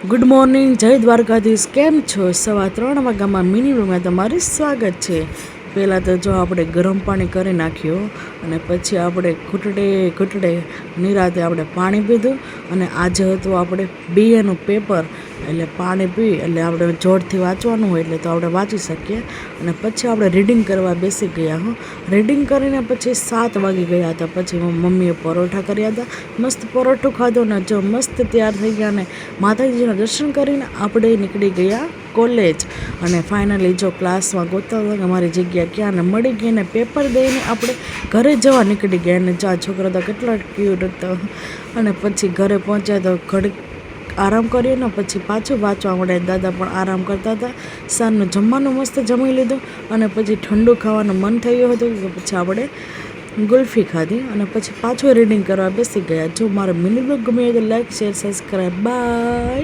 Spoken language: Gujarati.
ગુડ મોર્નિંગ, જય દ્વારકાધીશ. કેમ છો? 3:15 વાગ્યામાં મિની વ્લોગમાં તમારું સ્વાગત છે. પહેલાં તો જો આપણે ગરમ પાણી કરી નાખ્યું અને પછી આપણે ઘૂંટડે નિરાતે આપણે પાણી પીધું. અને આજે હતું આપણે બીએનું પેપર, એટલે પાણી પી એટલે આપણે જોરથી વાંચવાનું હોય એટલે તો આપણે વાંચી શકીએ. અને પછી આપણે રીડિંગ કરવા બેસી ગયા. રીડિંગ કરીને પછી 7 વાગી ગયા હતા. પછી મમ્મીએ પરોઠા કર્યા હતા, મસ્ત પરોઠું ખાધું ને જો મસ્ત તૈયાર થઈ ગયા ને માતાજીના દર્શન કરીને આપણે નીકળી ગયા કોલેજ. અને ફાઇનલી જો ક્લાસમાં ગોતતા હતા કે અમારી જગ્યા ક્યાં, ને મળી ગઈ ને પેપર દઈને આપણે ઘરે જવા નીકળી ગયા. અને જો આ છોકરા તો કેટલા ક્યુટ હતો. અને પછી ઘરે પહોંચ્યા તો ઘડીક આરામ કર્યો ને પછી પાછું વાંચવા મળે. દાદા પણ આરામ કરતા હતા. સાંજનું જમવાનું મસ્ત જમી લીધું અને પછી ઠંડુ ખાવાનું મન થયું હતું કે પછી આપણે ગુલ્ફી ખાધી અને પછી પાછું રીડિંગ કરવા બેસી ગયા. જો મારો મિની બ્લોગ ગમ્યો હોય તો લાઈક, શેર, સબસ્ક્રાઈબ. બાય.